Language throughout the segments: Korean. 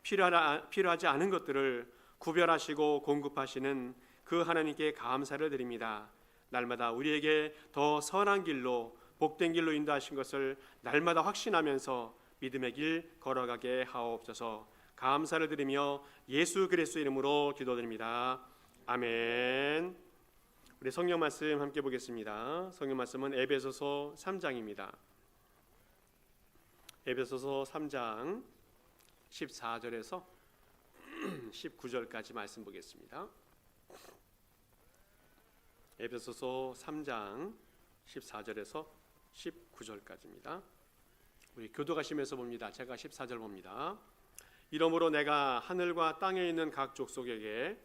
필요하지 않은 것들을 구별하시고 공급하시는 그 하나님께 감사를 드립니다. 날마다 우리에게 더 선한 길로 복된 길로 인도하신 것을 날마다 확신하면서 믿음의 길 걸어가게 하옵소서. 감사를 드리며 예수 그리스도 이름으로 기도드립니다. 아멘. 우리 성경 말씀 함께 보겠습니다. 성경 말씀은 에베소서 3장입니다. 에베소서 3장 14절에서 19절까지 말씀 보겠습니다. 에베소서 3장 14절에서 19절까지입니다. 우리 교도가시면서 봅니다. 제가 14절 봅니다. 이러므로 내가 하늘과 땅에 있는 각 족속에게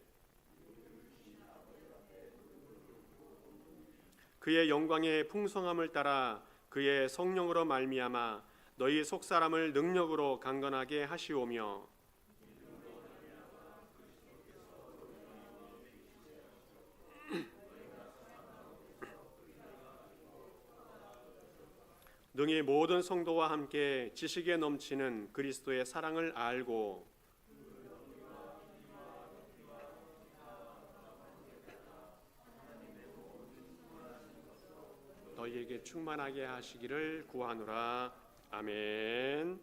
그의 영광의 풍성함을 따라 그의 성령으로 말미암아 너희 속사람을 능력으로 강건하게 하시오며 능히 모든 성도와 함께 지식에 넘치는 그리스도의 사랑을 알고 너희에게 충만하게 하시기를 구하노라. 아멘.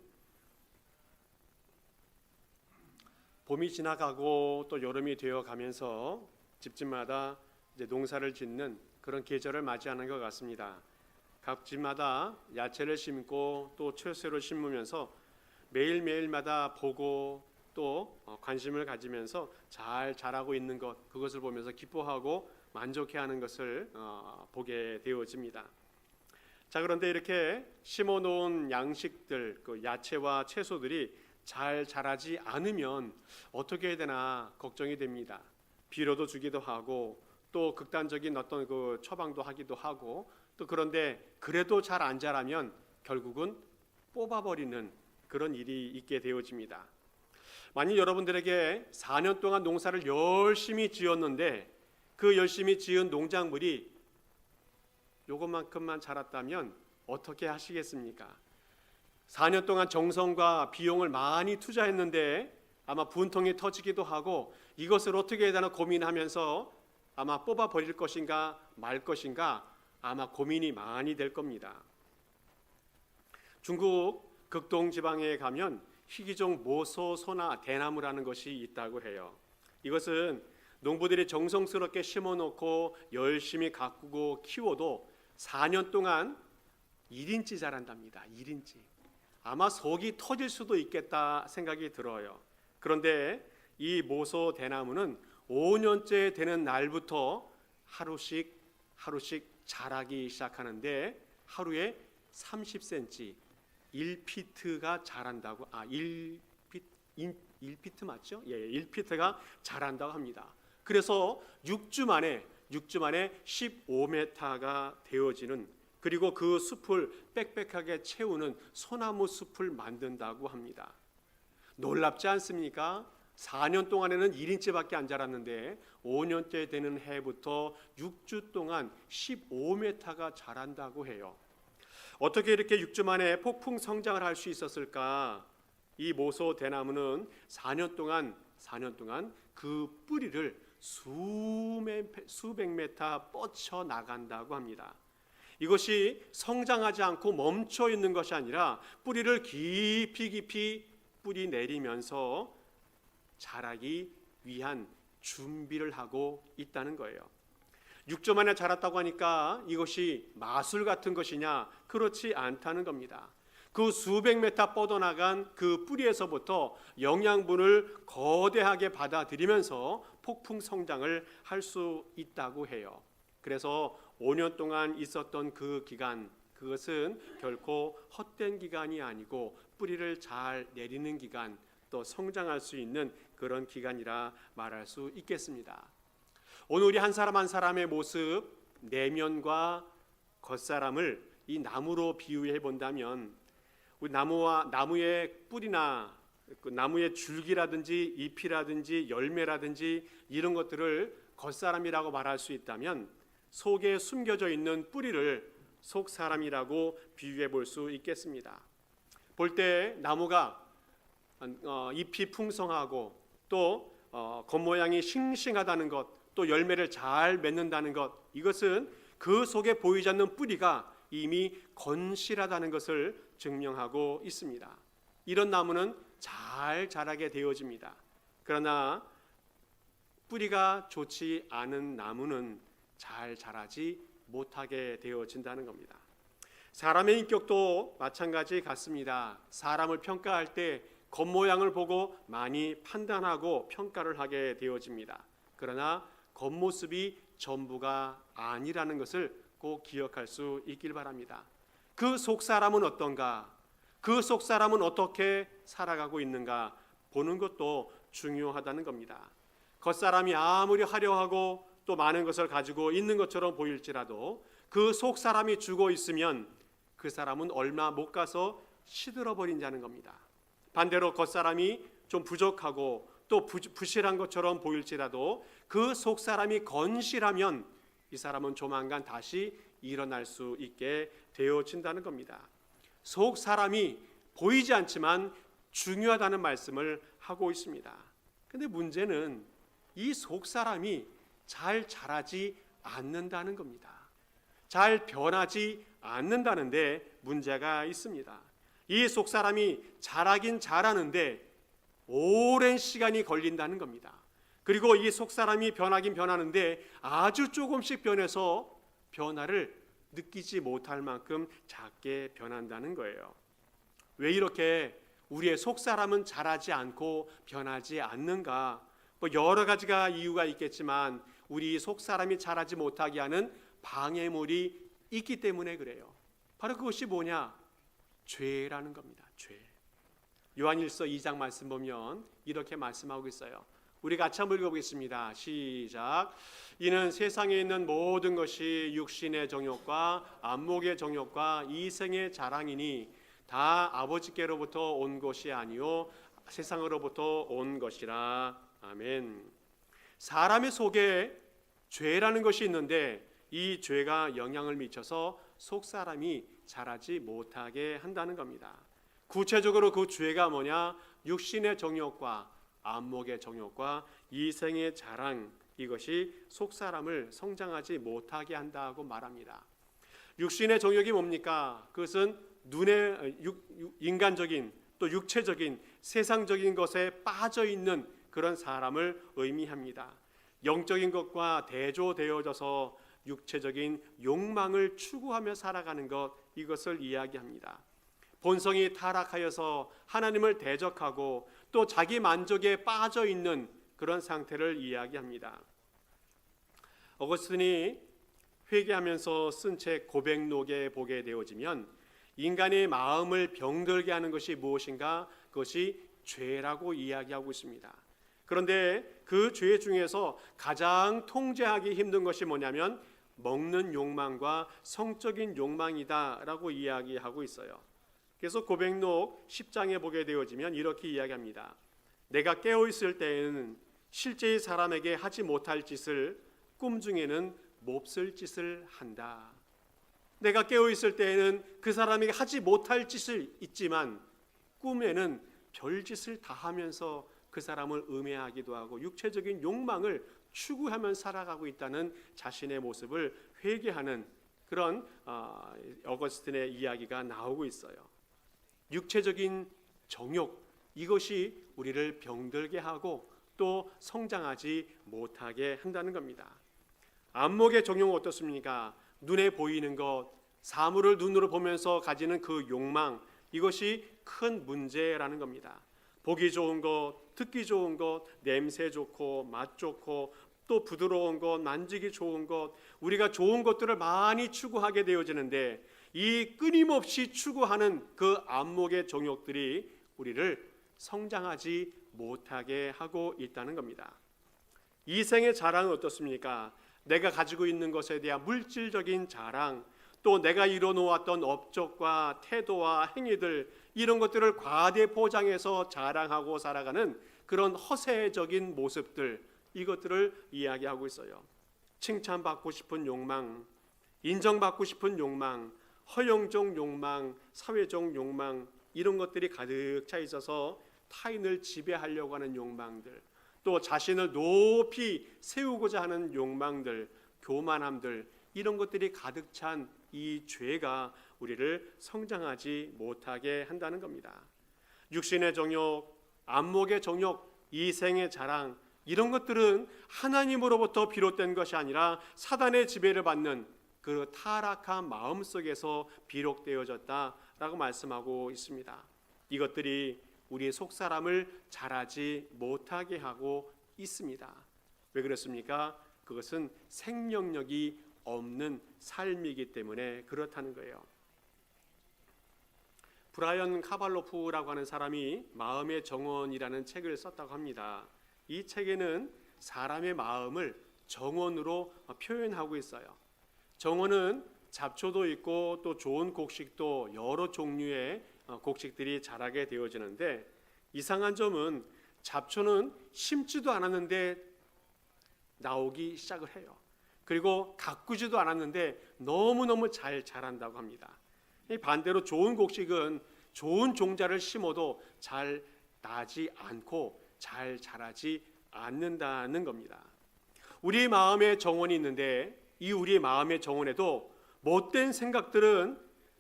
봄이 지나가고 또 여름이 되어 가면서 집집마다 이제 농사를 짓는 그런 계절을 맞이하는 것 같습니다. 각 집마다 야채를 심고 또 채소를 심으면서 매일매일마다 보고 또 관심을 가지면서 잘 자라고 있는 것, 그것을 보면서 기뻐하고 만족해하는 것을 보게 되어집니다. 자, 그런데 이렇게 심어놓은 양식들, 그 야채와 채소들이 잘 자라지 않으면 어떻게 해야 되나 걱정이 됩니다. 비료도 주기도 하고 또 극단적인 어떤 그 처방도 하기도 하고 또 그런데 그래도 잘 안 자라면 결국은 뽑아버리는 그런 일이 있게 되어집니다. 만약 여러분들에게 4년 동안 농사를 열심히 지었는데 그 열심히 지은 농작물이 요것만큼만 자랐다면 어떻게 하시겠습니까? 4년 동안 정성과 비용을 많이 투자했는데 아마 분통이 터지기도 하고 이것을 어떻게 해야 되나 고민하면서 아마 뽑아버릴 것인가 말 것인가 아마 고민이 많이 될 겁니다. 중국 극동 지방에 가면 희귀종 모소소나 대나무라는 것이 있다고 해요. 이것은 농부들이 정성스럽게 심어놓고 열심히 가꾸고 키워도 4년 동안 1인치 자란답니다. 1인치. 아마 속이 터질 수도 있겠다 생각이 들어요. 그런데 이 모소 대나무는 5년째 되는 날부터 하루씩 자라기 시작하는데 하루에 30cm, 1피트가 자란다고 1피트 맞죠? 예, 1피트가 자란다고 합니다. 그래서 6주 만에 15m가 되어지는 그리고 그 숲을 빽빽하게 채우는 소나무 숲을 만든다고 합니다. 놀랍지 않습니까? 4년 동안에는 1인치밖에 안 자랐는데 5년째 되는 해부터 6주 동안 15m가 자란다고 해요. 어떻게 이렇게 6주 만에 폭풍 성장을 할 수 있었을까? 이 모소 대나무는 4년 동안 그 뿌리를 수백 메타 뻗쳐 나간다고 합니다. 이것이 성장하지 않고 멈춰 있는 것이 아니라 뿌리를 깊이 뿌리 내리면서 자라기 위한 준비를 하고 있다는 거예요. 6주 만에 자랐다고 하니까 이것이 마술 같은 것이냐? 그렇지 않다는 겁니다. 그 수백 메타 뻗어나간 그 뿌리에서부터 영양분을 거대하게 받아들이면서 폭풍 성장을 할 수 있다고 해요. 그래서 5년 동안 있었던 그 기간, 그것은 결코 헛된 기간이 아니고 뿌리를 잘 내리는 기간, 또 성장할 수 있는 그런 기간이라 말할 수 있겠습니다. 오늘 우리 한 사람 한 사람의 모습, 내면과 겉사람을 이 나무로 비유해 본다면 우리 나무의 뿌리나 그 나무의 줄기라든지 잎이라든지 열매라든지 이런 것들을 겉사람이라고 말할 수 있다면 속에 숨겨져 있는 뿌리를 속사람이라고 비유해 볼 수 있겠습니다. 볼 때 나무가 잎이 풍성하고 또 겉모양이 싱싱하다는 것, 또 열매를 잘 맺는다는 것, 이것은 그 속에 보이지 않는 뿌리가 이미 건실하다는 것을 증명하고 있습니다. 이런 나무는 잘 자라게 되어집니다. 그러나 뿌리가 좋지 않은 나무는 잘 자라지 못하게 되어진다는 겁니다. 사람의 인격도 마찬가지 같습니다. 사람을 평가할 때 겉모양을 보고 많이 판단하고 평가를 하게 되어집니다. 그러나 겉모습이 전부가 아니라는 것을 꼭 기억할 수 있길 바랍니다. 그 속사람은 어떤가? 그 속사람은 어떻게 살아가고 있는가 보는 것도 중요하다는 겁니다. 겉사람이 아무리 화려하고 또 많은 것을 가지고 있는 것처럼 보일지라도 그 속사람이 죽어 있으면 그 사람은 얼마 못 가서 시들어버린다는 겁니다. 반대로 겉사람이 좀 부족하고 또 부실한 것처럼 보일지라도 그 속사람이 건실하면 이 사람은 조만간 다시 일어날 수 있게 되어진다는 겁니다. 속사람이 보이지 않지만 중요하다는 말씀을 하고 있습니다. 근데 문제는 이 속사람이 잘 자라지 않는다는 겁니다. 잘 변하지 않는다는데 문제가 있습니다. 이 속사람이 자라긴 자라는데 오랜 시간이 걸린다는 겁니다. 그리고 이 속사람이 변하긴 변하는데 아주 조금씩 변해서 변화를 느끼지 못할 만큼 작게 변한다는 거예요. 왜 이렇게 우리의 속사람은 자라지 않고 변하지 않는가? 여러 가지가 이유가 있겠지만 우리 속사람이 자라지 못하게 하는 방해물이 있기 때문에 그래요. 바로 그것이 뭐냐? 죄라는 겁니다. 죄. 요한일서 2장 말씀 보면 이렇게 말씀하고 있어요. 우리 같이 한번 읽어보겠습니다. 시작. 이는 세상에 있는 모든 것이 육신의 정욕과 안목의 정욕과 이생의 자랑이니 다 아버지께로부터 온 것이 아니요 세상으로부터 온 것이라. 아멘. 사람의 속에 죄라는 것이 있는데 이 죄가 영향을 미쳐서 속사람이 자라지 못하게 한다는 겁니다. 구체적으로 그 죄가 뭐냐? 육신의 정욕과 안목의 정욕과 이생의 자랑, 이것이 속사람을 성장하지 못하게 한다고 말합니다. 육신의 정욕이 뭡니까? 그것은 눈에 인간적인 또 육체적인 세상적인 것에 빠져 있는 그런 사람을 의미합니다. 영적인 것과 대조되어져서 육체적인 욕망을 추구하며 살아가는 것, 이것을 이야기합니다. 본성이 타락하여서 하나님을 대적하고 또 자기 만족에 빠져 있는 그런 상태를 이야기합니다. 어거스틴이 회개하면서 쓴 책 고백록에 보게 되어지면 인간의 마음을 병들게 하는 것이 무엇인가? 그것이 죄라고 이야기하고 있습니다. 그런데 그 죄 중에서 가장 통제하기 힘든 것이 뭐냐면 먹는 욕망과 성적인 욕망이다라고 이야기하고 있어요. 그래서 고백록 10장에 보게 되어지면 이렇게 이야기합니다. 내가 깨어있을 때에는 실제의 사람에게 하지 못할 짓을 꿈 중에는 몹쓸 짓을 한다. 내가 깨어있을 때에는 그 사람에게 하지 못할 짓을 있지만 꿈에는 별짓을 다 하면서 그 사람을 음해하기도 하고 육체적인 욕망을 추구하며 살아가고 있다는 자신의 모습을 회개하는 그런 어거스틴의 이야기가 나오고 있어요. 육체적인 정욕, 이것이 우리를 병들게 하고 또 성장하지 못하게 한다는 겁니다. 안목의 정욕은 어떻습니까? 눈에 보이는 것, 사물을 눈으로 보면서 가지는 그 욕망, 이것이 큰 문제라는 겁니다. 보기 좋은 것, 듣기 좋은 것, 냄새 좋고 맛 좋고 또 부드러운 것, 만지기 좋은 것, 우리가 좋은 것들을 많이 추구하게 되어지는데 이 끊임없이 추구하는 그 안목의 정욕들이 우리를 성장하지 못하게 하고 있다는 겁니다. 이생의 자랑은 어떻습니까? 내가 가지고 있는 것에 대한 물질적인 자랑, 또 내가 이뤄놓았던 업적과 태도와 행위들, 이런 것들을 과대 포장해서 자랑하고 살아가는 그런 허세적인 모습들, 이것들을 이야기하고 있어요. 칭찬받고 싶은 욕망, 인정받고 싶은 욕망, 허영적 욕망, 사회적 욕망, 이런 것들이 가득 차 있어서 타인을 지배하려고 하는 욕망들, 또 자신을 높이 세우고자 하는 욕망들, 교만함들, 이런 것들이 가득 찬 이 죄가 우리를 성장하지 못하게 한다는 겁니다. 육신의 정욕, 안목의 정욕, 이생의 자랑, 이런 것들은 하나님으로부터 비롯된 것이 아니라 사단의 지배를 받는 그 타락한 마음 속에서 비록되어졌다라고 말씀하고 있습니다. 이것들이 우리의 속사람을 자라지 못하게 하고 있습니다. 왜 그렇습니까? 그것은 생명력이 없는 삶이기 때문에 그렇다는 거예요. 브라이언 카발로프라고 하는 사람이 마음의 정원이라는 책을 썼다고 합니다. 이 책에는 사람의 마음을 정원으로 표현하고 있어요. 정원은 잡초도 있고 또 좋은 곡식도 여러 종류의 곡식들이 자라게 되어지는데, 이상한 점은 잡초는 심지도 않았는데 나오기 시작을 해요. 그리고 가꾸지도 않았는데 너무너무 잘 자란다고 합니다. 반대로 좋은 곡식은 좋은 종자를 심어도 잘 나지 않고 잘 자라지 않는다는 겁니다. 우리 마음에 정원이 있는데 이 우리의 마음의 정원에도 못된 생각들은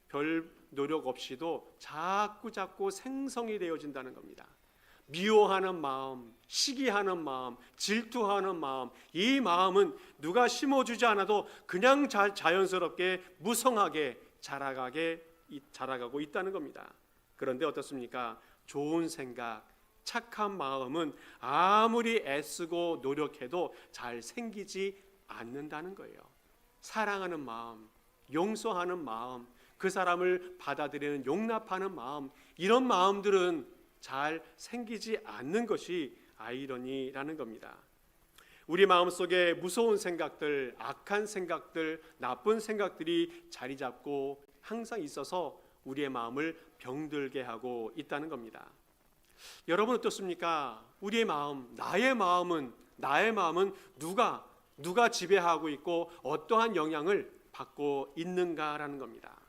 별 노력 없이도 자꾸 생성이 되어진다는 겁니다. 미워하는 마음, 시기하는 마음, 질투하는 마음, 이 마음은 누가 심어주지 않아도 그냥 자연스럽게 무성하게 자라가고 있다는 겁니다. 그런데 어떻습니까? 좋은 생각, 착한 마음은 아무리 애쓰고 노력해도 잘 생기지 않는다는 거예요. 사랑하는 마음, 용서하는 마음, 그 사람을 받아들이는 용납하는 마음, 이런 마음들은 잘 생기지 않는 것이 아이러니라는 겁니다. 우리 마음속에 무서운 생각들, 악한 생각들, 나쁜 생각들이 자리 잡고 항상 있어서 우리의 마음을 병들게 하고 있다는 겁니다. 여러분 어떻습니까? 우리의 마음, 나의 마음은 누가 지배하고 있고 어떠한 영향을 받고 있는가라는 겁니다.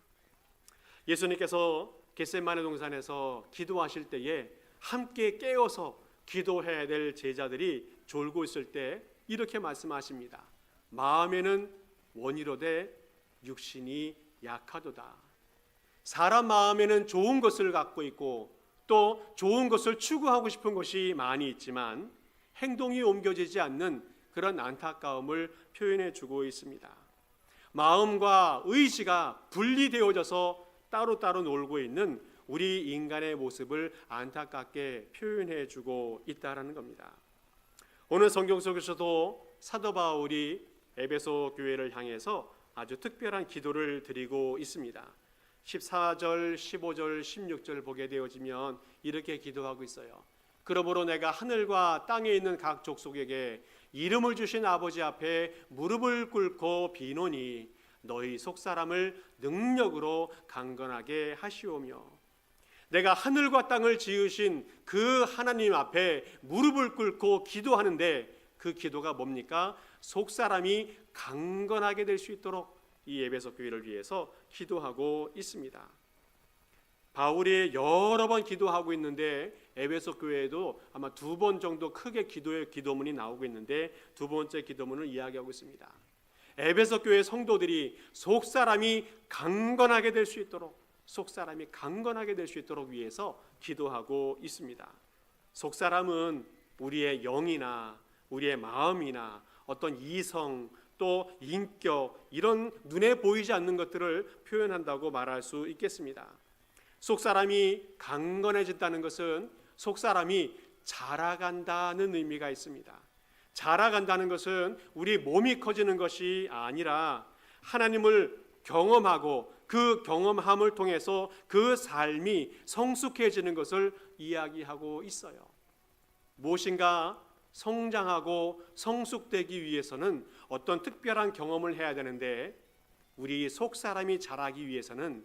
예수님께서 겟세마네 동산에서 기도하실 때에 함께 깨어서 기도해야 될 제자들이 졸고 있을 때 이렇게 말씀하십니다. 마음에는 원이로되 육신이 약하도다. 사람 마음에는 좋은 것을 갖고 있고 또 좋은 것을 추구하고 싶은 것이 많이 있지만 행동이 옮겨지지 않는 그런 안타까움을 표현해 주고 있습니다. 마음과 의지가 분리되어져서 따로따로 놀고 있는 우리 인간의 모습을 안타깝게 표현해 주고 있다는 겁니다. 오늘 성경 속에서도 사도 바울이 에베소 교회를 향해서 아주 특별한 기도를 드리고 있습니다. 14절, 15절, 16절 보게 되어지면 이렇게 기도하고 있어요. 그러므로 내가 하늘과 땅에 있는 각 족속에게 이름을 주신 아버지 앞에 무릎을 꿇고 비노니 너희 속사람을 능력으로 강건하게 하시오며, 내가 하늘과 땅을 지으신 그 하나님 앞에 무릎을 꿇고 기도하는데 그 기도가 뭡니까? 속사람이 강건하게 될 수 있도록 이 에베소 교회를 위해서 기도하고 있습니다. 바울이 여러 번 기도하고 있는데 에베소 교회에도 아마 2번 정도 크게 기도문이 나오고 있는데 두 번째 기도문을 이야기하고 있습니다. 에베소 교회 성도들이 속사람이 강건하게 될 수 있도록 위해서 기도하고 있습니다. 속사람은 우리의 영이나 우리의 마음이나 어떤 이성 또 인격, 이런 눈에 보이지 않는 것들을 표현한다고 말할 수 있겠습니다. 속사람이 강건해진다는 것은 속사람이 자라간다는 의미가 있습니다. 자라간다는 것은 우리 몸이 커지는 것이 아니라 하나님을 경험하고 그 경험함을 통해서 그 삶이 성숙해지는 것을 이야기하고 있어요. 무엇인가 성장하고 성숙되기 위해서는 어떤 특별한 경험을 해야 되는데 우리 속사람이 자라기 위해서는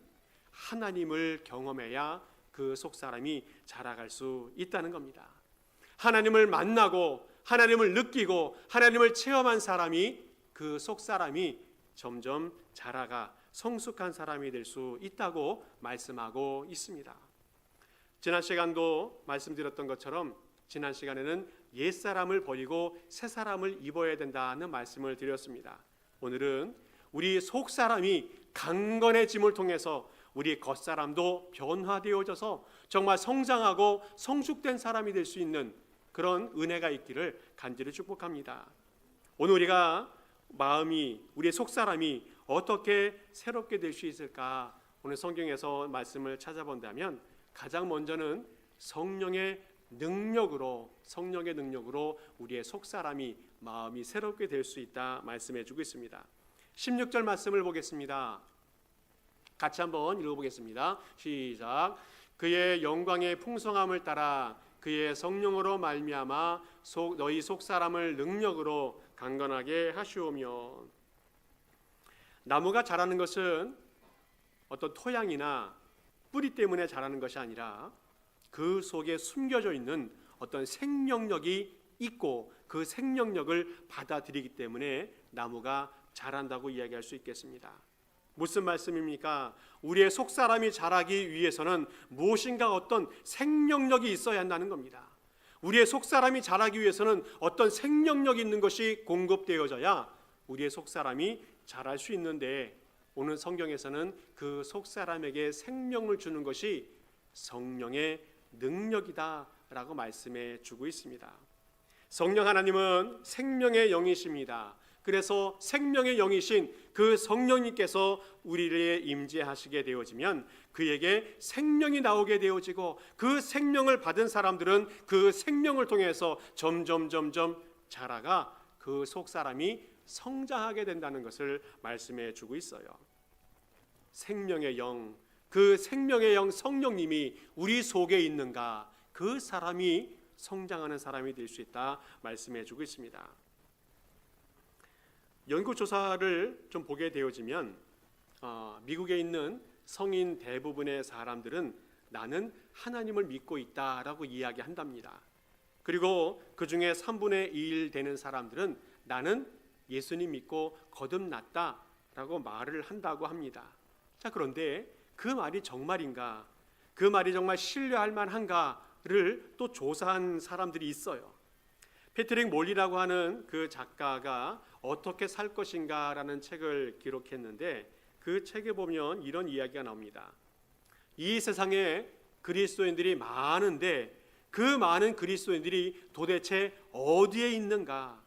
하나님을 경험해야 그 속사람이 자라갈 수 있다는 겁니다. 하나님을 만나고 하나님을 느끼고 하나님을 체험한 사람이 그 속사람이 점점 자라가 성숙한 사람이 될 수 있다고 말씀하고 있습니다. 지난 시간도 말씀드렸던 것처럼 지난 시간에는 옛사람을 버리고 새사람을 입어야 된다는 말씀을 드렸습니다. 오늘은 우리 속사람이 강건해짐을 통해서 우리 겉사람도 변화되어져서 정말 성장하고 성숙된 사람이 될 수 있는 그런 은혜가 있기를 간절히 축복합니다. 오늘 우리가 우리의 속사람이 어떻게 새롭게 될 수 있을까? 오늘 성경에서 말씀을 찾아본다면 가장 먼저는 성령의 능력으로 우리의 속사람이 마음이 새롭게 될 수 있다 말씀해 주고 있습니다. 16절 말씀을 보겠습니다. 같이 한번 읽어보겠습니다. 시작. 그의 영광의 풍성함을 따라 그의 성령으로 말미암아 너희 속사람을 능력으로 강건하게 하시오며. 나무가 자라는 것은 어떤 토양이나 뿌리 때문에 자라는 것이 아니라 그 속에 숨겨져 있는 어떤 생명력이 있고 그 생명력을 받아들이기 때문에 나무가 자란다고 이야기할 수 있겠습니다. 무슨 말씀입니까? 우리의 속사람이 자라기 위해서는 무엇인가 어떤 생명력이 있어야 한다는 겁니다. 우리의 속사람이 자라기 위해서는 어떤 생명력이 있는 것이 공급되어져야 우리의 속사람이 자랄 수 있는데, 오늘 성경에서는 그 속사람에게 생명을 주는 것이 성령의 능력이다라고 말씀해 주고 있습니다. 성령 하나님은 생명의 영이십니다. 그래서 생명의 영이신 그 성령님께서 우리를 임재하시게 되어지면 그에게 생명이 나오게 되어지고, 그 생명을 받은 사람들은 그 생명을 통해서 점점 자라가 그 속사람이 성장하게 된다는 것을 말씀해 주고 있어요. 생명의 영, 그 생명의 영 성령님이 우리 속에 있는가, 그 사람이 성장하는 사람이 될 수 있다 말씀해 주고 있습니다. 연구조사를 좀 보게 되어지면 미국에 있는 성인 대부분의 사람들은 나는 하나님을 믿고 있다라고 이야기한답니다. 그리고 그 중에 3분의 1 되는 사람들은 나는 예수님 믿고 거듭났다라고 말을 한다고 합니다. 자, 그런데 그 말이 정말인가, 그 말이 정말 신뢰할 만한가를 또 조사한 사람들이 있어요. 패트릭 몰리라고 하는 그 작가가 어떻게 살 것인가라는 책을 기록했는데, 그 책에 보면 이런 이야기가 나옵니다. 이 세상에 그리스도인들이 많은데 그 많은 그리스도인들이 도대체 어디에 있는가?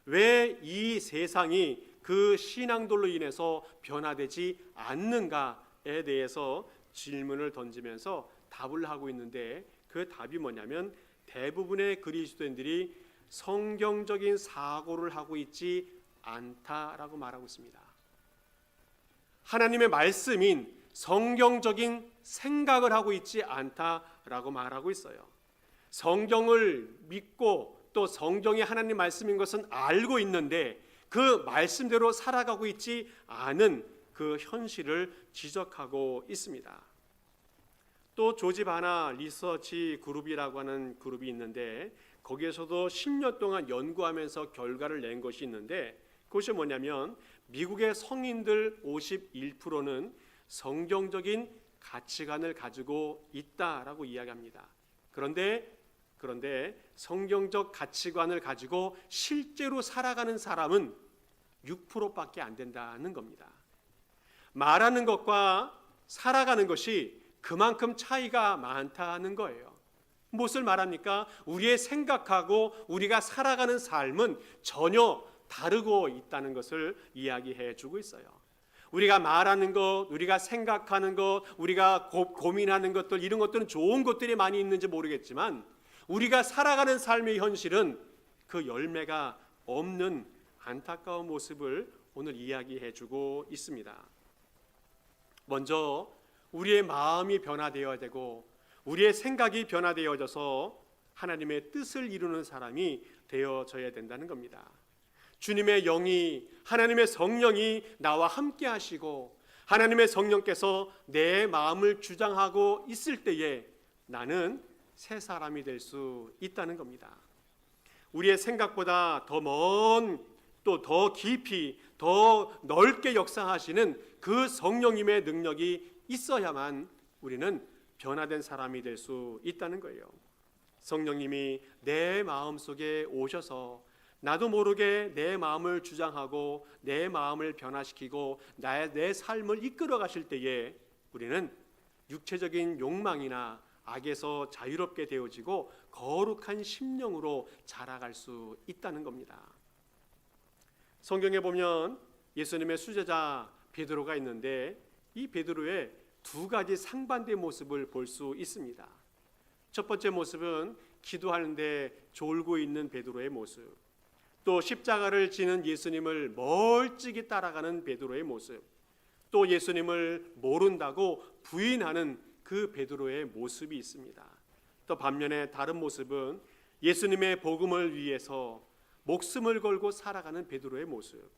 왜 이 세상이 그 신앙들로 인해서 변화되지 않는가에 대해서 질문을 던지면서 답을 하고 있는데, 그 답이 뭐냐면 대부분의 그리스도인들이 성경적인 사고를 하고 있지 않다라고 말하고 있습니다. 하나님의 말씀인 성경적인 생각을 하고 있지 않다라고 말하고 있어요. 성경을 믿고 또 성경이 하나님 말씀인 것은 알고 있는데 그 말씀대로 살아가고 있지 않은 그 현실을 지적하고 있습니다. 또 조지 바나 리서치 그룹이라고 하는 그룹이 있는데, 거기에서도 10년 동안 연구하면서 결과를 낸 것이 있는데, 그것이 뭐냐면 미국의 성인들 51%는 성경적인 가치관을 가지고 있다라고 이야기합니다. 그런데 성경적 가치관을 가지고 실제로 살아가는 사람은 6%밖에 안 된다는 겁니다. 말하는 것과 살아가는 것이 그만큼 차이가 많다는 거예요. 무엇을 말합니까? 우리의 생각하고 우리가 살아가는 삶은 전혀 다르고 있다는 것을 이야기해 주고 있어요. 우리가 말하는 것, 우리가 생각하는 것, 우리가 고민하는 것들, 이런 것들은 좋은 것들이 많이 있는지 모르겠지만 우리가 살아가는 삶의 현실은 그 열매가 없는 안타까운 모습을 오늘 이야기해 주고 있습니다. 먼저 우리의 마음이 변화되어야 되고 우리의 생각이 변화되어져서 하나님의 뜻을 이루는 사람이 되어져야 된다는 겁니다. 주님의 영이, 하나님의 성령이 나와 함께 하시고 하나님의 성령께서 내 마음을 주장하고 있을 때에 나는 새 사람이 될 수 있다는 겁니다. 우리의 생각보다 더 먼, 또 더 깊이, 더 넓게 역사하시는 그 성령님의 능력이 있어야만 우리는 변화된 사람이 될 수 있다는 거예요. 성령님이 내 마음속에 오셔서 나도 모르게 내 마음을 주장하고 내 마음을 변화시키고 내 삶을 이끌어 가실 때에 우리는 육체적인 욕망이나 악에서 자유롭게 되어지고 거룩한 심령으로 자라갈 수 있다는 겁니다. 성경에 보면 예수님의 수제자 베드로가 있는데 이 베드로의 두 가지 상반된 모습을 볼 수 있습니다. 첫 번째 모습은 기도하는데 졸고 있는 베드로의 모습, 또 십자가를 지는 예수님을 멀찍이 따라가는 베드로의 모습, 또 예수님을 모른다고 부인하는 그 베드로의 모습이 있습니다. 또 반면에 다른 모습은 예수님의 복음을 위해서 목숨을 걸고 살아가는 베드로의 모습,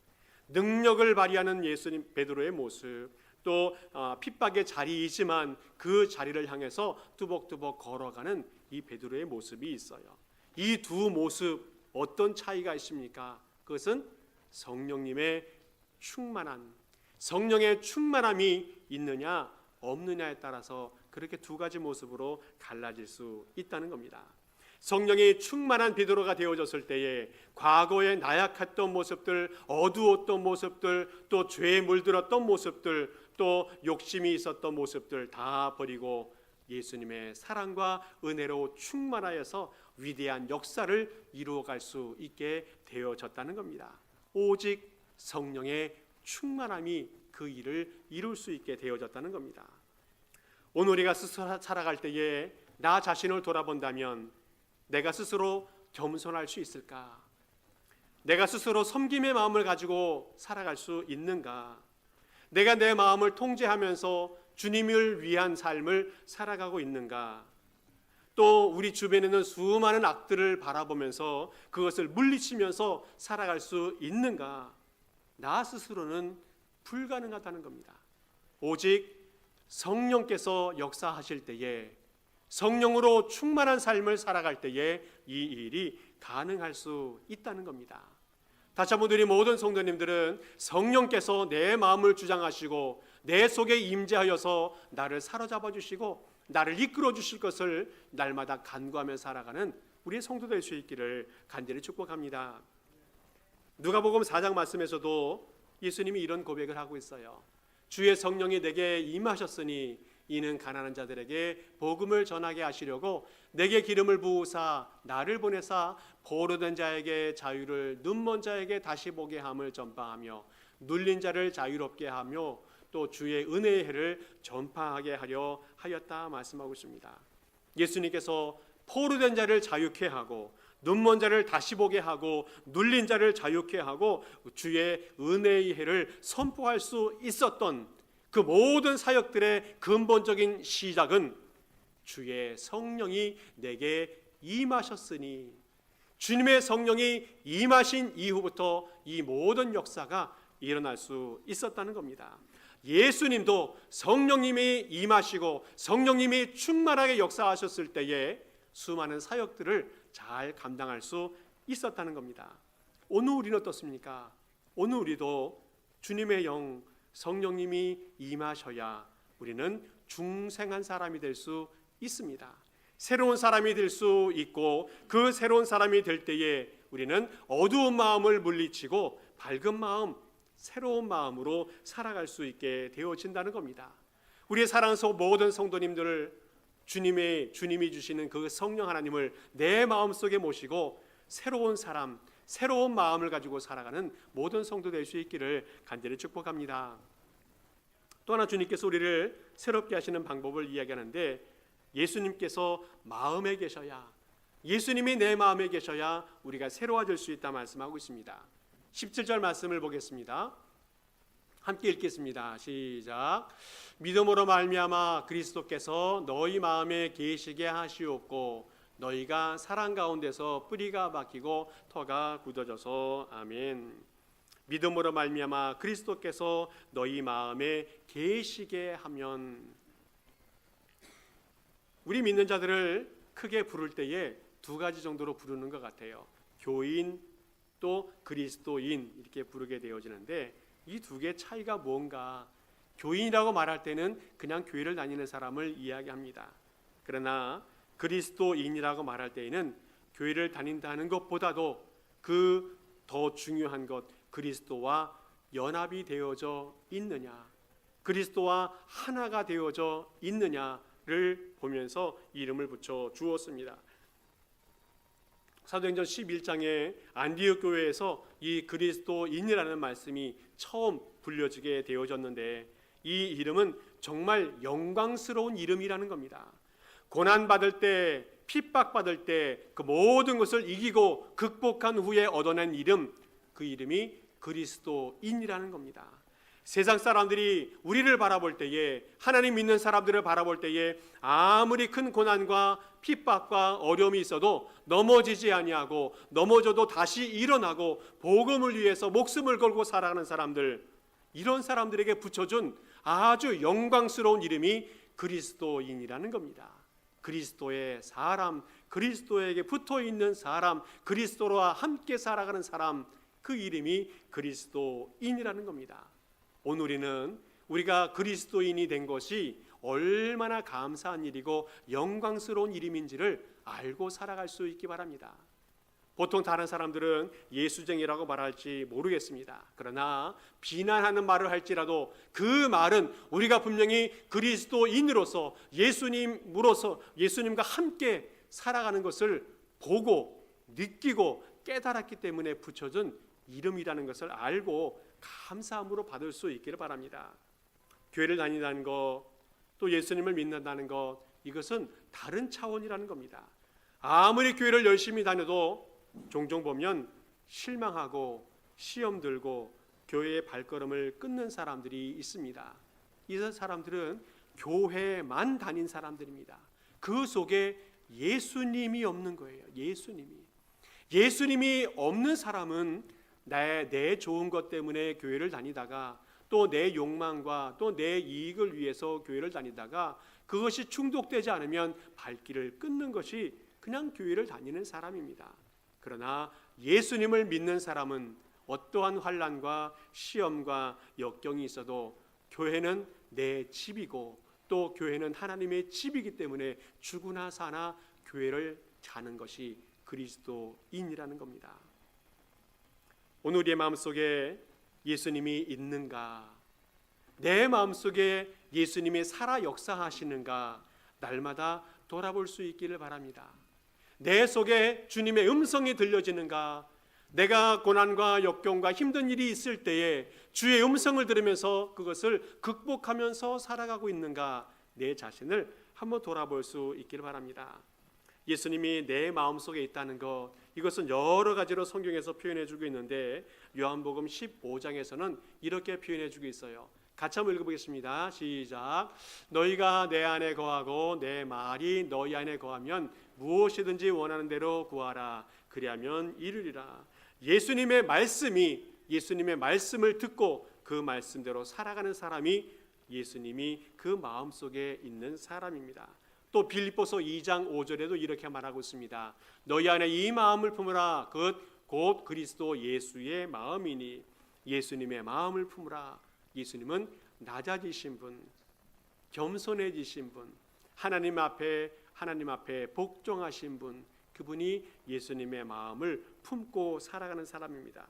능력을 발휘하는 예수님 베드로의 모습, 또 핍박의 자리이지만 그 자리를 향해서 뚜벅뚜벅 걸어가는 이 베드로의 모습이 있어요. 이 두 모습 어떤 차이가 있습니까? 그것은 성령님의 충만한, 성령의 충만함이 있느냐 없느냐에 따라서 그렇게 두 가지 모습으로 갈라질 수 있다는 겁니다. 성령이 충만한 베드로가 되어졌을 때에 과거에 나약했던 모습들, 어두웠던 모습들, 또 죄에 물들었던 모습들, 또 욕심이 있었던 모습들 다 버리고 예수님의 사랑과 은혜로 충만하여서 위대한 역사를 이루어갈 수 있게 되어졌다는 겁니다. 오직 성령의 충만함이 그 일을 이룰 수 있게 되어졌다는 겁니다. 오늘 우리가 스스로 살아갈 때에 나 자신을 돌아본다면 내가 스스로 겸손할 수 있을까? 내가 스스로 섬김의 마음을 가지고 살아갈 수 있는가? 내가 내 마음을 통제하면서 주님을 위한 삶을 살아가고 있는가? 또 우리 주변에 있는 수많은 악들을 바라보면서 그것을 물리치면서 살아갈 수 있는가? 나 스스로는 불가능하다는 겁니다. 오직 성령께서 역사하실 때에, 성령으로 충만한 삶을 살아갈 때에 이 일이 가능할 수 있다는 겁니다. 다시 한번 우리 모든 성도님들은 성령께서 내 마음을 주장하시고 내 속에 임재하여서 나를 사로잡아 주시고 나를 이끌어 주실 것을 날마다 간구하며 살아가는 우리의 성도 될 수 있기를 간절히 축복합니다. 누가복음 4장 말씀에서도 예수님이 이런 고백을 하고 있어요. 주의 성령이 내게 임하셨으니 이는 가난한 자들에게 복음을 전하게 하시려고 내게 기름을 부으사 나를 보내사 포로된 자에게 자유를, 눈먼 자에게 다시 보게 함을 전파하며 눌린 자를 자유롭게 하며 또 주의 은혜의 해를 전파하게 하려 하였다 말씀하고 있습니다. 예수님께서 포로된 자를 자유케 하고 눈먼 자를 다시 보게 하고 눌린 자를 자유케 하고 주의 은혜의 해를 선포할 수 있었던 그 모든 사역들의 근본적인 시작은 주의 성령이 내게 임하셨으니, 주님의 성령이 임하신 이후부터 이 모든 역사가 일어날 수 있었다는 겁니다. 예수님도 성령님이 임하시고 성령님이 충만하게 역사하셨을 때에 수많은 사역들을 잘 감당할 수 있었다는 겁니다. 오늘 우리는 어떻습니까? 오늘 우리도 주님의 영 성령님이 임하셔야 우리는 중생한 사람이 될 수 있습니다. 새로운 사람이 될 수 있고 그 새로운 사람이 될 때에 우리는 어두운 마음을 물리치고 밝은 마음, 새로운 마음으로 살아갈 수 있게 되어진다는 겁니다. 우리의 사랑스러운 모든 성도님들을 주님이 주시는 그 성령 하나님을 내 마음속에 모시고 새로운 사람, 새로운 마음을 가지고 살아가는 모든 성도 될 수 있기를 간절히 축복합니다. 또 하나 주님께서 우리를 새롭게 하시는 방법을 이야기하는데 예수님께서 마음에 계셔야, 예수님이 내 마음에 계셔야 우리가 새로워질 수 있다 말씀하고 있습니다. 17절 말씀을 보겠습니다. 함께 읽겠습니다. 시작. 믿음으로 말미암아 그리스도께서 너희 마음에 계시게 하시옵고 너희가 사랑 가운데서 뿌리가 박히고 터가 굳어져서. 아멘. 믿음으로 말미암아 그리스도께서 너희 마음에 계시게 하면, 우리 믿는 자들을 크게 부를 때에 두 가지 정도로 부르는 것 같아요. 교인 또 그리스도인 이렇게 부르게 되어지는데 이 두 개의 차이가 뭔가, 교인이라고 말할 때는 그냥 교회를 다니는 사람을 이야기합니다. 그러나 그리스도인이라고 말할 때에는 교회를 다닌다는 것보다도 그 더 중요한 것, 그리스도와 연합이 되어져 있느냐, 그리스도와 하나가 되어져 있느냐를 보면서 이름을 붙여 주었습니다. 사도행전 11장에 안디옥 교회에서 이 그리스도인이라는 말씀이 처음 불려지게 되어졌는데, 이 이름은 정말 영광스러운 이름이라는 겁니다. 고난받을 때, 핍박받을 때 그 모든 것을 이기고 극복한 후에 얻어낸 이름, 그 이름이 그리스도인이라는 겁니다. 세상 사람들이 우리를 바라볼 때에, 하나님 믿는 사람들을 바라볼 때에 아무리 큰 고난과 핍박과 어려움이 있어도 넘어지지 아니하고 넘어져도 다시 일어나고 복음을 위해서 목숨을 걸고 살아가는 사람들, 이런 사람들에게 붙여준 아주 영광스러운 이름이 그리스도인이라는 겁니다. 그리스도의 사람, 그리스도에게 붙어있는 사람, 그리스도와 함께 살아가는 사람, 그 이름이 그리스도인이라는 겁니다. 오늘 우리가 그리스도인이 된 것이 얼마나 감사한 일이고 영광스러운 이름인지를 알고 살아갈 수 있기 바랍니다. 보통 다른 사람들은 예수쟁이라고 말할지 모르겠습니다. 그러나 비난하는 말을 할지라도 그 말은 우리가 분명히 그리스도인으로서 예수님과 함께 살아가는 것을 보고 느끼고 깨달았기 때문에 붙여준 이름이라는 것을 알고 감사함으로 받을 수 있기를 바랍니다. 교회를 다닌다는 것, 또 예수님을 믿는다는 것, 이것은 다른 차원이라는 겁니다. 아무리 교회를 열심히 다녀도 종종 보면 실망하고 시험 들고 교회의 발걸음을 끊는 사람들이 있습니다. 이 사람들은 교회만 다닌 사람들입니다. 그 속에 예수님이 없는 거예요. 예수님이 없는 사람은 내 좋은 것 때문에 교회를 다니다가 또 내 욕망과 또 내 이익을 위해서 교회를 다니다가 그것이 충족되지 않으면 발길을 끊는 것이 그냥 교회를 다니는 사람입니다. 그러나 예수님을 믿는 사람은 어떠한 환난과 시험과 역경이 있어도 교회는 내 집이고 또 교회는 하나님의 집이기 때문에 죽으나 사나 교회를 가는 것이 그리스도인이라는 겁니다. 오늘 우리의 마음속에 예수님이 있는가, 내 마음속에 예수님이 살아 역사하시는가, 날마다 돌아볼 수 있기를 바랍니다. 내 속에 주님의 음성이 들려지는가, 내가 고난과 역경과 힘든 일이 있을 때에 주의 음성을 들으면서 그것을 극복하면서 살아가고 있는가, 내 자신을 한번 돌아볼 수 있기를 바랍니다. 예수님이 내 마음속에 있다는 것, 이것은 여러 가지로 성경에서 표현해 주고 있는데 요한복음 15장에서는 이렇게 표현해 주고 있어요. 같이 한번 읽어보겠습니다. 시작. 너희가 내 안에 거하고 내 말이 너희 안에 거하면 무엇이든지 원하는 대로 구하라. 그리하면 이루리라. 예수님의 말씀을 듣고 그 말씀대로 살아가는 사람이 예수님이 그 마음속에 있는 사람입니다. 또 빌립보서 2장 5절에도 이렇게 말하고 있습니다. 너희 안에 이 마음을 품으라. 곧 그리스도 예수의 마음이니. 예수님의 마음을 품으라. 예수님은 낮아지신 분, 겸손해지신 분, 하나님 앞에 복종하신 분, 그분이 예수님의 마음을 품고 살아가는 사람입니다.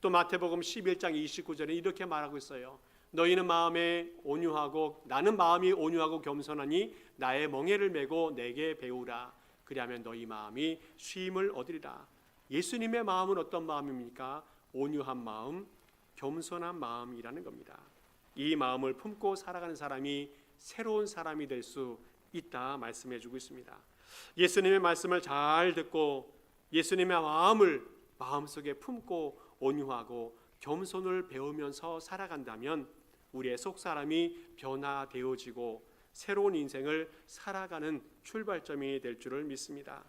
또 마태복음 11장 29절에 이렇게 말하고 있어요. 너희는 나는 마음이 온유하고 겸손하니 나의 멍에를 메고 내게 배우라. 그리하면 너희 마음이 쉼을 얻으리라. 예수님의 마음은 어떤 마음입니까? 온유한 마음, 겸손한 마음이라는 겁니다. 이 마음을 품고 살아가는 사람이 새로운 사람이 될 수 있다 말씀해 주고 있습니다. 예수님의 말씀을 잘 듣고 예수님의 마음을 마음속에 품고 온유하고 겸손을 배우면서 살아간다면 우리의 속사람이 변화되어지고 새로운 인생을 살아가는 출발점이 될 줄을 믿습니다.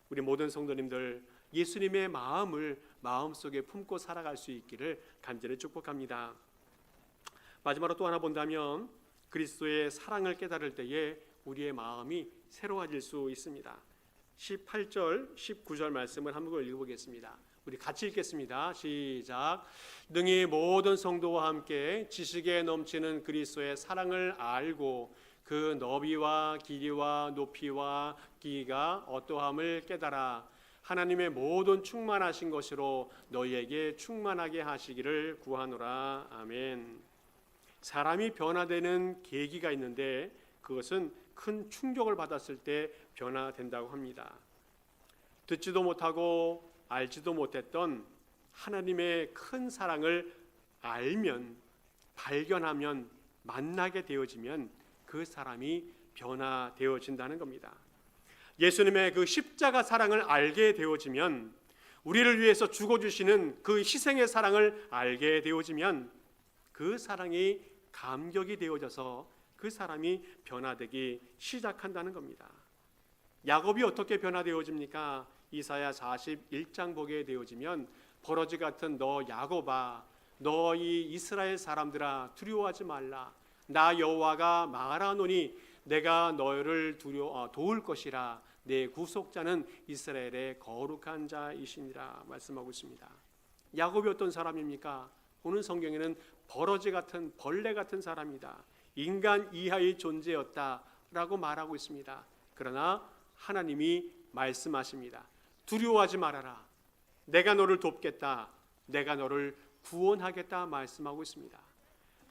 우리 모든 성도님들 예수님의 마음을 마음속에 품고 살아갈 수 있기를 간절히 축복합니다. 마지막으로 또 하나 본다면 그리스도의 사랑을 깨달을 때에 우리의 마음이 새로워질 수 있습니다. 18절, 19절 말씀을 한번 읽어보겠습니다. 우리 같이 읽겠습니다. 시작. 능히 모든 성도와 함께 지식에 넘치는 그리스도의 사랑을 알고 그 너비와 길이와 높이와 길이가 어떠함을 깨달아 하나님의 모든 충만하신 것으로 너희에게 충만하게 하시기를 구하노라. 아멘. 사람이 변화되는 계기가 있는데 그것은 큰 충격을 받았을 때 변화된다고 합니다. 듣지도 못하고 알지도 못했던 하나님의 큰 사랑을 알면, 발견하면, 만나게 되어지면 그 사람이 변화되어진다는 겁니다. 예수님의 그 십자가 사랑을 알게 되어지면, 우리를 위해서 죽어주시는 그 희생의 사랑을 알게 되어지면 그 사랑이 감격이 되어져서 그 사람이 변화되기 시작한다는 겁니다. 야곱이 어떻게 변화되어집니까? 이사야 41장 보게 되어지면 버러지 같은 너 야곱아, 너희 이스라엘 사람들아 두려워하지 말라. 나 여호와가 말하노니 내가 너희를 도울 것이라. 내 구속자는 이스라엘의 거룩한 자이시니라 말씀하고 있습니다. 야곱이 어떤 사람입니까? 오늘 성경에는 버러지 같은, 벌레 같은 사람이다, 인간 이하의 존재였다라고 말하고 있습니다. 그러나 하나님이 말씀하십니다. 두려워하지 말아라. 내가 너를 돕겠다. 내가 너를 구원하겠다 말씀하고 있습니다.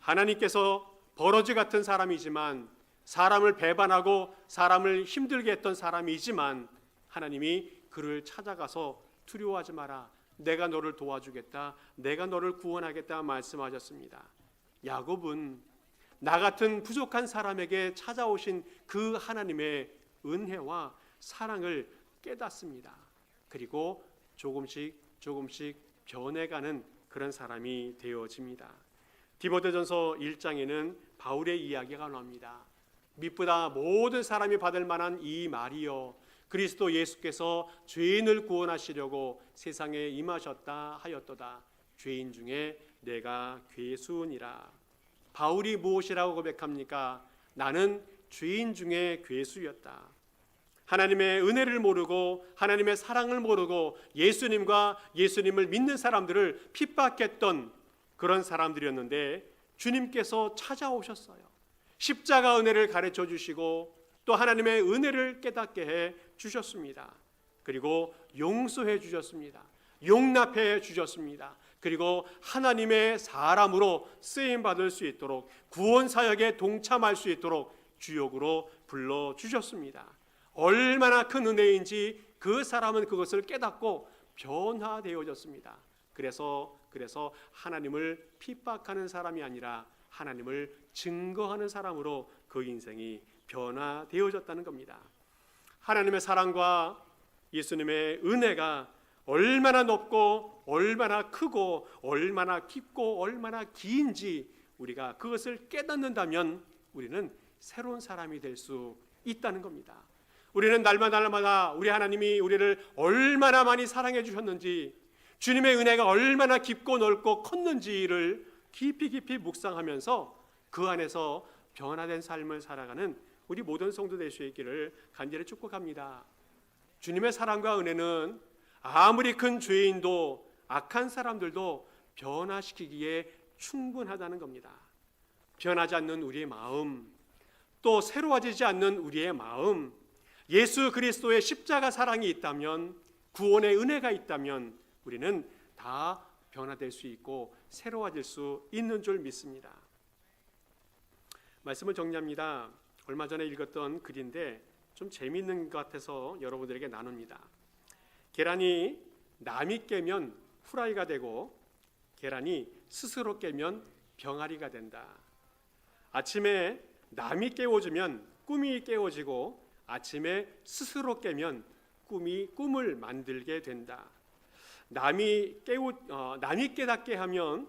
하나님께서 버러지 같은 사람이지만, 사람을 배반하고 사람을 힘들게 했던 사람이지만 하나님이 그를 찾아가서 두려워하지 마라. 내가 너를 도와주겠다. 내가 너를 구원하겠다 말씀하셨습니다. 야곱은 나 같은 부족한 사람에게 찾아오신 그 하나님의 은혜와 사랑을 깨닫습니다. 그리고 조금씩 변해가는 그런 사람이 되어집니다. 디모데전서 1장에는 바울의 이야기가 나옵니다. 믿보다 모든 사람이 받을 만한 이 말이여, 그리스도 예수께서 죄인을 구원하시려고 세상에 임하셨다 하였도다. 죄인 중에 내가 괴수니라. 바울이 무엇이라고 고백합니까? 나는 죄인 중에 괴수였다. 하나님의 은혜를 모르고 하나님의 사랑을 모르고 예수님과 예수님을 믿는 사람들을 핍박했던 그런 사람들이었는데 주님께서 찾아오셨어요. 십자가 은혜를 가르쳐 주시고 또 하나님의 은혜를 깨닫게 해 주셨습니다. 그리고 용서해 주셨습니다. 용납해 주셨습니다. 그리고 하나님의 사람으로 쓰임 받을 수 있도록, 구원 사역에 동참할 수 있도록 주역으로 불러 주셨습니다. 얼마나 큰 은혜인지 그 사람은 그것을 깨닫고 변화되어졌습니다. 그래서 하나님을 핍박하는 사람이 아니라 하나님을 증거하는 사람으로 그 인생이 변화되어졌다는 겁니다. 하나님의 사랑과 예수님의 은혜가 얼마나 높고 얼마나 크고 얼마나 깊고 얼마나 긴지 우리가 그것을 깨닫는다면 우리는 새로운 사람이 될 수 있다는 겁니다. 우리는 날마다 우리 하나님이 우리를 얼마나 많이 사랑해 주셨는지, 주님의 은혜가 얼마나 깊고 넓고 컸는지를 깊이 묵상하면서 그 안에서 변화된 삶을 살아가는 우리 모든 성도 될 수 있기를 간절히 축복합니다. 주님의 사랑과 은혜는 아무리 큰 죄인도 악한 사람들도 변화시키기에 충분하다는 겁니다. 변하지 않는 우리의 마음, 또 새로워지지 않는 우리의 마음, 예수 그리스도의 십자가 사랑이 있다면, 구원의 은혜가 있다면 우리는 다 변화될 수 있고 새로워질 수 있는 줄 믿습니다. 말씀을 정리합니다. 얼마 전에 읽었던 글인데 좀 재미있는 것 같아서 여러분들에게 나눕니다. 계란이 남이 깨면 후라이가 되고 계란이 스스로 깨면 병아리가 된다. 아침에 남이 깨워주면 꿈이 깨워지고 아침에 스스로 깨면 꿈을 만들게 된다. 남이 깨닫게 하면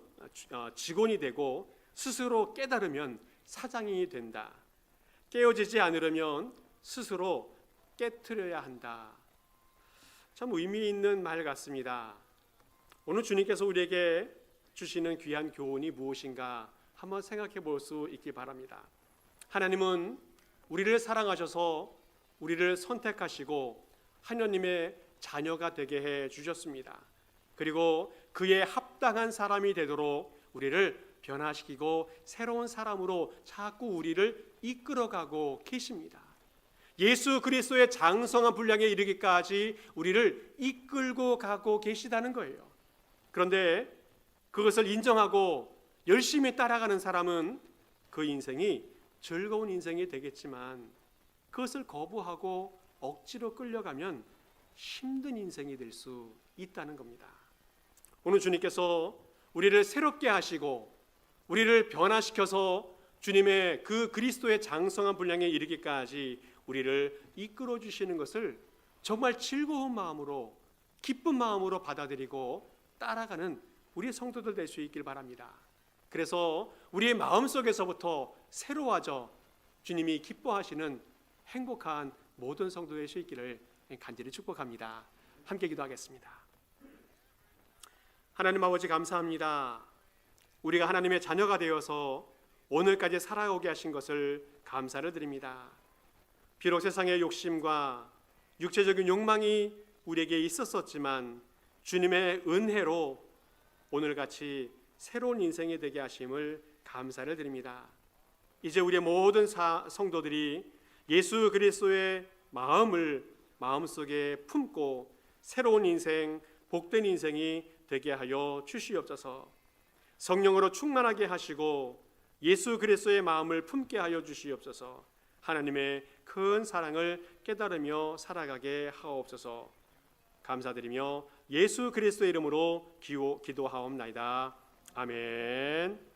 직원이 되고 스스로 깨달으면 사장이 된다. 깨어지지 않으려면 스스로 깨트려야 한다. 참 의미 있는 말 같습니다. 오늘 주님께서 우리에게 주시는 귀한 교훈이 무엇인가 한번 생각해 볼 수 있기 바랍니다. 하나님은 우리를 사랑하셔서 우리를 선택하시고 하나님의 자녀가 되게 해 주셨습니다. 그리고 그에 합당한 사람이 되도록 우리를 변화시키고 새로운 사람으로 자꾸 우리를 이끌어가고 계십니다. 예수 그리스도의 장성한 분량에 이르기까지 우리를 이끌고 가고 계시다는 거예요. 그런데 그것을 인정하고 열심히 따라가는 사람은 그 인생이 즐거운 인생이 되겠지만, 그것을 거부하고 억지로 끌려가면 힘든 인생이 될 수 있다는 겁니다. 오늘 주님께서 우리를 새롭게 하시고 우리를 변화시켜서 주님의 그 그리스도의 장성한 분량에 이르기까지 우리를 이끌어 주시는 것을 정말 즐거운 마음으로, 기쁜 마음으로 받아들이고 따라가는 우리 성도들 될 수 있길 바랍니다. 그래서 우리의 마음속에서부터 새로워져 주님이 기뻐하시는 행복한 모든 성도 될 수 있기를 간절히 축복합니다. 함께 기도하겠습니다. 하나님 아버지, 감사합니다. 우리가 하나님의 자녀가 되어서 오늘까지 살아오게 하신 것을 감사를 드립니다. 비록 세상의 욕심과 육체적인 욕망이 우리에게 있었었지만 주님의 은혜로 오늘같이 새로운 인생이 되게 하심을 감사를 드립니다. 이제 우리의 모든 성도들이 예수 그리스도의 마음을 마음속에 품고 새로운 인생, 복된 인생이 되게 하여 주시옵소서. 성령으로 충만하게 하시고 예수 그리스도의 마음을 품게 하여 주시옵소서. 하나님의 큰 사랑을 깨달으며 살아가게 하옵소서. 감사드리며 예수 그리스도의 이름으로 기도하옵나이다. 아멘.